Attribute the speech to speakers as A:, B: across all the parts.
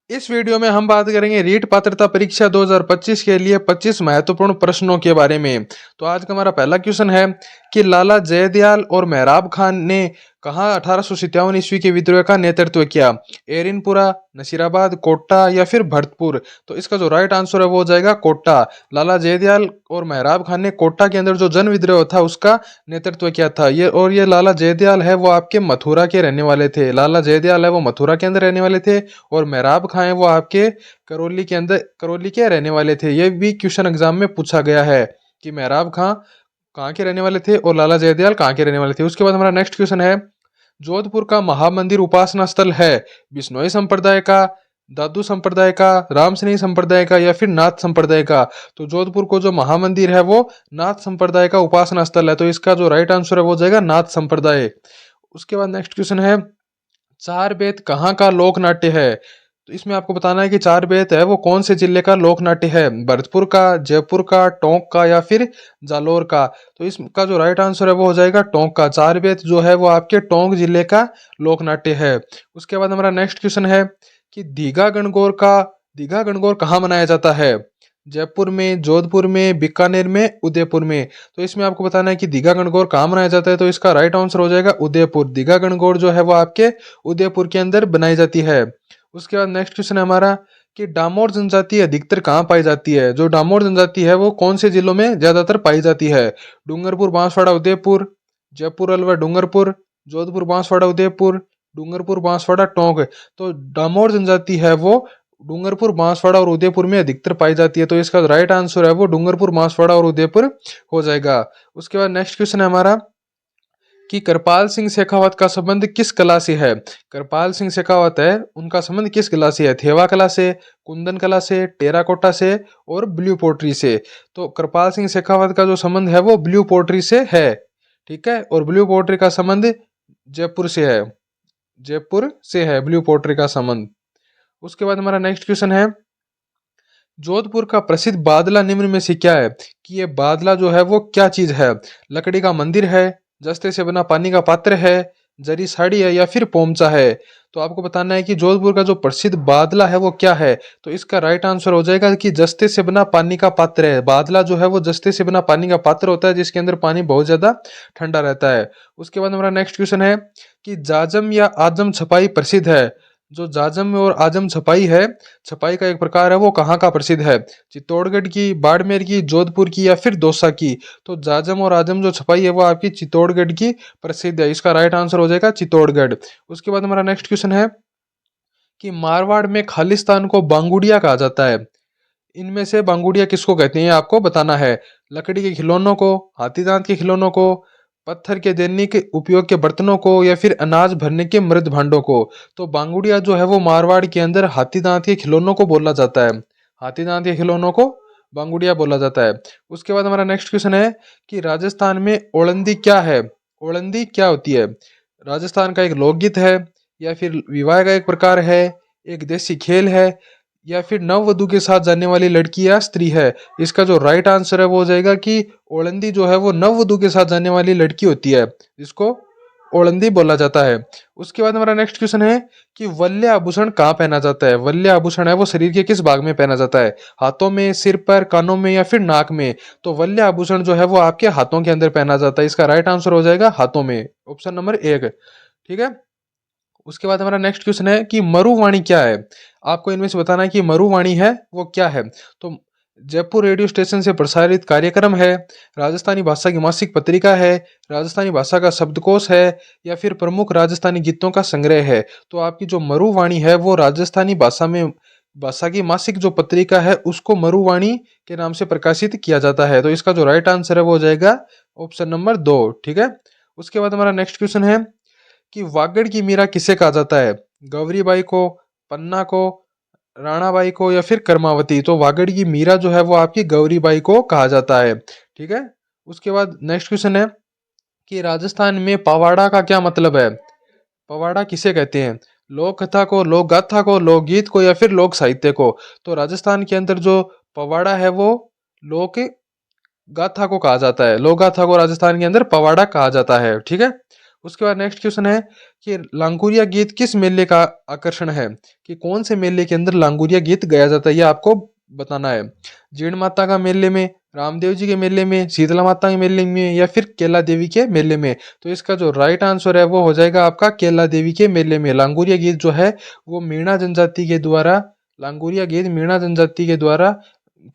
A: इस वीडियो में हम बात करेंगे रीट पात्रता परीक्षा 2025 के लिए 25 महत्वपूर्ण प्रश्नों के बारे में। तो आज का हमारा पहला क्वेश्चन है कि लाला जयदयाल और मेहराब खान ने कहाँ 1857 ईस्वी के विद्रोह का नेतृत्व किया? एरिनपुरा, नसीराबाद, कोट्टा या फिर भरतपुर? तो इसका जो राइट आंसर है वो हो जाएगा कोट्टा। लाला जयदयाल और मेहराब खान ने कोट्टा के अंदर जो जन विद्रोह था उसका नेतृत्व किया था। ये लाला जयदयाल है वो आपके मथुरा के रहने वाले थे। लाला जयदयाल है वो मथुरा के अंदर रहने वाले थे और मेहराब खां है वो आपके करौली के रहने वाले थे। ये भी क्वेश्चन एग्जाम में पूछा गया है कि मेहराब खां कहाँ के रहने वाले थे और लाला जयदयाल कहाँ के रहने वाले थे। उसके बाद हमारा नेक्स्ट क्वेश्चन है, जोधपुर का महामंदिर उपासना स्थल है बिश्नोई संप्रदाय का, दादू संप्रदाय का, रामसनेही संप्रदाय का या फिर नाथ संप्रदाय का? तो जोधपुर को जो महामंदिर है वो नाथ संप्रदाय का उपासना स्थल है। तो इसका जो राइट आंसर है वो हो जाएगा नाथ संप्रदाय। उसके बाद नेक्स्ट क्वेश्चन है, चार बेत कहाँ का लोक नाट्य है? तो इसमें आपको बताना है कि चार बेत है वो कौन से जिले का लोक नाट्य है? भरतपुर का, जयपुर का, टोंक का या फिर जालोर का? तो इसका जो राइट आंसर है वो हो जाएगा टोंक का। चार बेत जो है वो आपके टोंक जिले का लोक नाट्य है। उसके बाद हमारा नेक्स्ट क्वेश्चन है कि दीघा गणगौर कहाँ मनाया जाता है? जयपुर में, जोधपुर में, बीकानेर में, उदयपुर में? तो इसमें आपको बताना है कि दीघा गणगौर कहाँ मनाया जाता है। तो इसका राइट आंसर हो जाएगा उदयपुर। दीघा गणगौर जो है वो आपके उदयपुर के अंदर बनाई जाती है। उसके बाद नेक्स्ट क्वेश्चन है हमारा कि डामोर जनजाति अधिकतर कहाँ पाई जाती है? जो डामोर जनजाति है वो कौन से जिलों में ज्यादातर पाई जाती है? डूंगरपुर, बांसवाड़ा, उदयपुर, जयपुर, अलवर, डूंगरपुर, जोधपुर, बांसवाड़ा, उदयपुर, डूंगरपुर, बांसवाड़ा, टोंक? तो डामोर जनजाति है वो डूंगरपुर, बांसवाड़ा और उदयपुर में अधिकतर पाई जाती है। तो इसका राइट आंसर है वो डूंगरपुर, बांसवाड़ा और उदयपुर हो जाएगा। उसके बाद नेक्स्ट क्वेश्चन है हमारा कि कृपाल सिंह शेखावत का संबंध किस कला से है? कृपाल सिंह शेखावत है उनका संबंध किस कला से है? थेवा कला से, कुंदन कला से, टेराकोटा से और ब्लू पोट्री से? तो कृपाल सिंह शेखावत का जो संबंध है वो ब्लू पोट्री से है, ठीक है। और ब्लू पोट्री का संबंध जयपुर से है, जयपुर से है ब्लू पोट्री का संबंध। उसके बाद हमारा नेक्स्ट क्वेश्चन है, जोधपुर का प्रसिद्ध बादला निम्न में से क्या है? कि ये बादला जो है वो क्या चीज है? लकड़ी का मंदिर है, जस्ते से बना पानी का पात्र है, जरी साड़ी है या फिर पोमचा है? तो आपको बताना है कि जोधपुर का जो प्रसिद्ध बादला है वो क्या है। तो इसका राइट आंसर हो जाएगा कि जस्ते से बना पानी का पात्र है। बादला जो है वो जस्ते से बना पानी का पात्र होता है जिसके अंदर पानी बहुत ज्यादा ठंडा रहता है। उसके बाद हमारा नेक्स्ट क्वेश्चन है कि जाजम या आजम छपाई प्रसिद्ध है? जो जाजम और आजम छपाई है, छपाई का एक प्रकार है, वो कहाँ का प्रसिद्ध है? चित्तौड़गढ़ की, बाड़मेर की, जोधपुर की या फिर दौसा की? तो जाजम और आजम जो छपाई है वो आपकी चित्तौड़गढ़ की प्रसिद्ध है। इसका राइट आंसर हो जाएगा चित्तौड़गढ़। उसके बाद हमारा नेक्स्ट क्वेश्चन है कि मारवाड़ में खालिस्तान को बांगुड़िया कहा जाता है। इनमें से बांगुड़िया किसको कहते हैं ये आपको बताना है। लकड़ी के खिलौनों को, हाथी दांत के खिलौनों को, पत्थर के दैनिक उपयोग के बर्तनों को या फिर अनाज भरने के मृद भांडों को? तो बांगुड़िया जो है वो मारवाड़ के अंदर हाथी दांत के खिलौनों को बोला जाता है। हाथी दांत के खिलौनों को बांगुड़िया बोला जाता है। उसके बाद हमारा नेक्स्ट क्वेश्चन है कि राजस्थान में ओलंदी क्या है? ओलंदी क्या होती है? राजस्थान का एक लोकगीत है या फिर विवाह का एक प्रकार है, एक देसी खेल है या फिर नववधु के साथ जाने वाली लड़की या स्त्री है? इसका जो राइट आंसर है वो हो जाएगा कि ओलंदी जो है वो नववधु के साथ जाने वाली लड़की होती है जिसको ओलंदी बोला जाता है। उसके बाद हमारा नेक्स्ट क्वेश्चन है कि वल्य आभूषण कहाँ पहना जाता है? वल्य आभूषण है वो शरीर के किस भाग में पहना जाता है? हाथों में, सिर पर, कानों में या फिर नाक में? तो वल्य आभूषण जो है वो आपके हाथों के अंदर पहना जाता है। इसका राइट आंसर हो जाएगा हाथों में, ऑप्शन नंबर 1, ठीक है। उसके बाद हमारा नेक्स्ट क्वेश्चन है कि मरुवाणी क्या है? आपको इनमें से बताना है कि मरुवाणी है वो क्या है। तो जयपुर रेडियो स्टेशन से प्रसारित कार्यक्रम है, राजस्थानी भाषा की मासिक पत्रिका है, राजस्थानी भाषा का शब्दकोश है या फिर प्रमुख राजस्थानी गीतों का संग्रह है? तो आपकी जो मरुवाणी है वो राजस्थानी भाषा की मासिक जो पत्रिका है उसको मरुवाणी के नाम से प्रकाशित किया जाता है। तो इसका जो राइट आंसर है वो हो जाएगा ऑप्शन नंबर 2, ठीक है। उसके बाद हमारा नेक्स्ट क्वेश्चन है कि वागड़ की मीरा किसे कहा जाता है? गौरीबाई को, पन्ना को, राणाबाई को या फिर कर्मावती? तो वागड़ की मीरा जो है वो आपकी गौरीबाई को कहा जाता है, ठीक है। उसके बाद नेक्स्ट क्वेश्चन है कि राजस्थान में पवाड़ा का क्या मतलब है? पवाड़ा किसे कहते हैं? लोक कथा को, लोक गाथा को, लोकगीत को या फिर लोक साहित्य को? तो राजस्थान के अंदर जो पवाड़ा है वो लोक गाथा को कहा जाता है। लोक गाथा को राजस्थान के अंदर पवाड़ा कहा जाता है, ठीक है। उसके बाद नेक्स्ट क्वेश्चन है कि लांगुरिया गीत किस मेले का आकर्षण है, कि कौन से मेले के अंदर लांगुरिया गीत गाया जाता है, ये आपको बताना है। जीण माता का मेले में, रामदेव जी के मेले में, शीतला माता के मेले में, या फिर केला देवी के मेले में। तो इसका जो राइट आंसर है वो हो जाएगा आपका केला देवी के मेले में। लांगुरिया गीत जो है वो मीणा जनजाति के द्वारा, लांगुरिया गीत मीणा जनजाति के द्वारा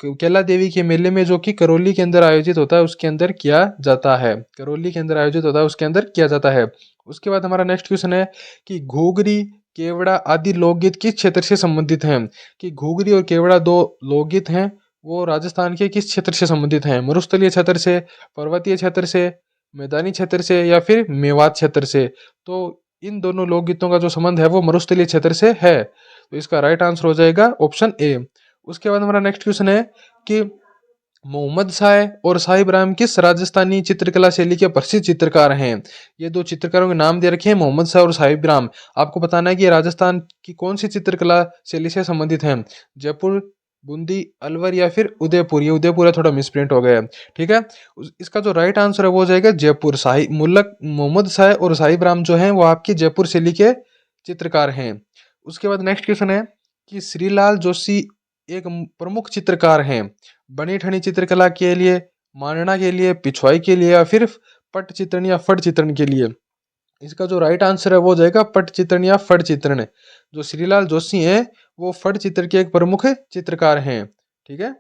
A: केला देवी के मेले में, जो कि करौली के अंदर आयोजित होता है, उसके अंदर किया जाता है। करौली के अंदर आयोजित होता है, उसके अंदर किया जाता है। उसके बाद हमारा नेक्स्ट क्वेश्चन है कि घूगरी, केवड़ा आदि लोकगीत किस क्षेत्र से संबंधित हैं, कि घूगरी और केवड़ा दो लोकगीत हैं, वो राजस्थान के किस क्षेत्र से संबंधित हैं, मरुस्थलीय क्षेत्र से, पर्वतीय क्षेत्र से, मैदानी क्षेत्र से, या फिर मेवात क्षेत्र से। तो इन दोनों लोकगीतों का जो संबंध है वो मरुस्थलीय क्षेत्र से है। तो इसका राइट आंसर हो जाएगा ऑप्शन ए। उसके बाद हमारा नेक्स्ट क्वेश्चन है कि मोहम्मद शाह और शाह इब्राहिम किस राजस्थानी चित्रकला शैली के प्रसिद्ध चित्रकार हैं। ये दो चित्रकारों के नाम दे रखे हैं, मोहम्मद शाह और शाह इब्राहिम। आपको बताना है कि ये राजस्थान की कौन सी चित्रकला शैली से संबंधित हैं। जयपुर, बूंदी, अलवर, या फिर उदयपुर। ये उदयपुर है, थोड़ा मिसप्रिंट हो गया है। ठीक है, इसका जो राइट आंसर है वो हो जाएगा जयपुर। शाही मुल्लक मोहम्मद शाह और शाह इब्राहिम जो हैं वो आपकी जयपुर शैली के चित्रकार हैं। उसके बाद नेक्स्ट क्वेश्चन है कि श्रीलाल जोशी एक प्रमुख चित्रकार हैं बनी ठनी चित्रकला के लिए, मांडना के लिए, पिछवाई के लिए, या फिर पट चित्रण या फट चित्रण के लिए। इसका जो राइट आंसर है वो हो जाएगा पट चित्रण या फट चित्रण। जो श्रीलाल जोशी हैं वो फट चित्र के एक प्रमुख चित्रकार हैं। ठीक है,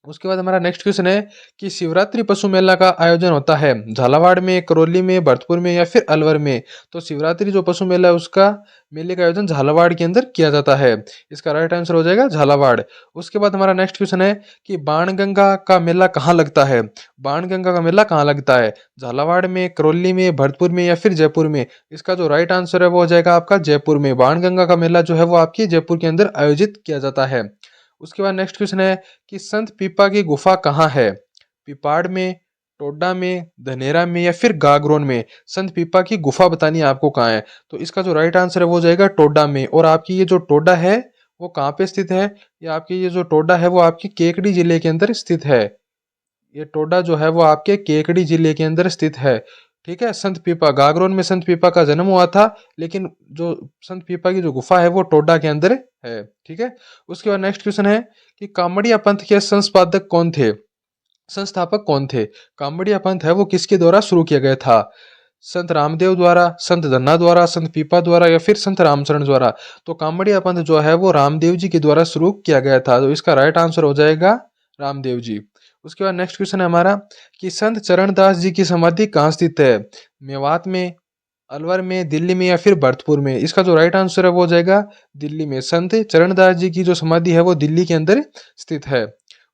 A: उसके बाद हमारा नेक्स्ट क्वेश्चन है कि शिवरात्रि पशु मेला का आयोजन होता है झालावाड़ में, करौली में, भरतपुर में, या फिर अलवर में। तो शिवरात्रि जो पशु मेला है उसका मेले का आयोजन झालावाड़ के अंदर किया जाता है। इसका राइट आंसर हो जाएगा झालावाड़। उसके बाद हमारा नेक्स्ट क्वेश्चन है कि बाणगंगा का मेला कहाँ लगता है। बाणगंगा का मेला कहाँ लगता है, झालावाड़ में, करौली में, भरतपुर में, या फिर जयपुर में। इसका जो राइट आंसर है वो हो जाएगा आपका जयपुर में। बाणगंगा का मेला जो है वो आपकी जयपुर के अंदर आयोजित किया जाता है। उसके बाद नेक्स्ट क्वेश्चन है कि संत पीपा की गुफा कहाँ है, पिपाड़ में, टोडा में, धनेरा में, या फिर गागरोन में। संत पीपा की गुफा बतानी है आपको कहाँ है। तो इसका जो राइट आंसर है वो हो जाएगा टोडा में। और आपकी ये जो टोडा है वो कहाँ पे स्थित है, या आपकी ये जो टोडा है वो आपकी केकड़ी जिले के अंदर स्थित है। ये टोडा जो है वो आपके केकड़ी जिले के अंदर स्थित है। ठीक है, संत पीपा गागरोन में संत पीपा का जन्म हुआ था, लेकिन जो संत पीपा की जो गुफा है वो टोडा के अंदर है। ठीक है, उसके बाद नेक्स्ट क्वेश्चन है कि कामड़िया पंथ के संस्थापक कौन थे, संस्थापक कौन थे। कामड़िया पंथ है वो किसके द्वारा शुरू किया गया था, संत रामदेव द्वारा, संत धन्ना द्वारा, संत पीपा द्वारा, या फिर संत रामचरण द्वारा। तो कामड़िया पंथ जो है वो रामदेव जी के द्वारा शुरू किया गया था। तो इसका राइट आंसर हो जाएगा रामदेव जी। उसके बाद नेक्स्ट क्वेश्चन है हमारा कि संत चरणदास जी की समाधि कहाँ स्थित है, मेवात में, अलवर में, दिल्ली में, या फिर भरतपुर में। इसका जो राइट आंसर है वो हो जाएगा दिल्ली में। संत चरणदास जी की जो समाधि है वो दिल्ली के अंदर स्थित है।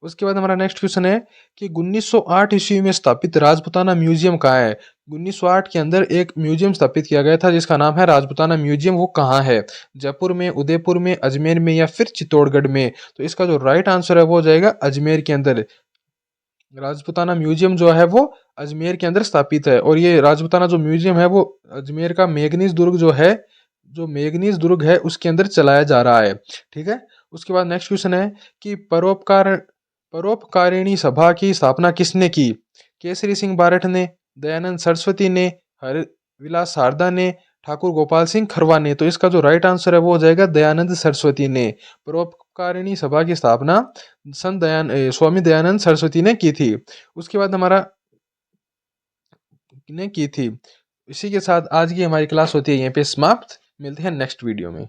A: उसके बाद हमारा नेक्स्ट क्वेश्चन है कि 1908 ईस्वी में स्थापित राजपुताना म्यूजियम कहाँ है। 1908 के अंदर एक म्यूजियम स्थापित किया गया था जिसका नाम है राजपुताना म्यूजियम, वो कहाँ है, जयपुर में, उदयपुर में, अजमेर में, या फिर चित्तौड़गढ़ में। तो इसका जो राइट आंसर है वो हो जाएगा अजमेर के अंदर। राजपुताना म्यूजियम जो है वो अजमेर के अंदर स्थापित है। और ये राजपुताना जो म्यूजियम है वो अजमेर का मेघनीज दुर्ग जो है, जो मेघनीज दुर्ग है उसके अंदर चलाया जा रहा है। ठीक है, उसके बाद नेक्स्ट क्वेश्चन है कि परोपकारिणी सभा की स्थापना किसने की, केसरी सिंह बारठ ने, दयानंद सरस्वती ने, हरविलास शारदा ने, ठाकुर गोपाल सिंह खरवा ने। तो इसका जो राइट आंसर है वो हो जाएगा दयानंद सरस्वती ने। परोपकारिणी सभा की स्थापना स्वामी दयानंद सरस्वती ने की थी। उसके बाद हमारा ने की थी। इसी के साथ आज की हमारी क्लास होती है यहीं पे समाप्त। मिलते हैं नेक्स्ट वीडियो में।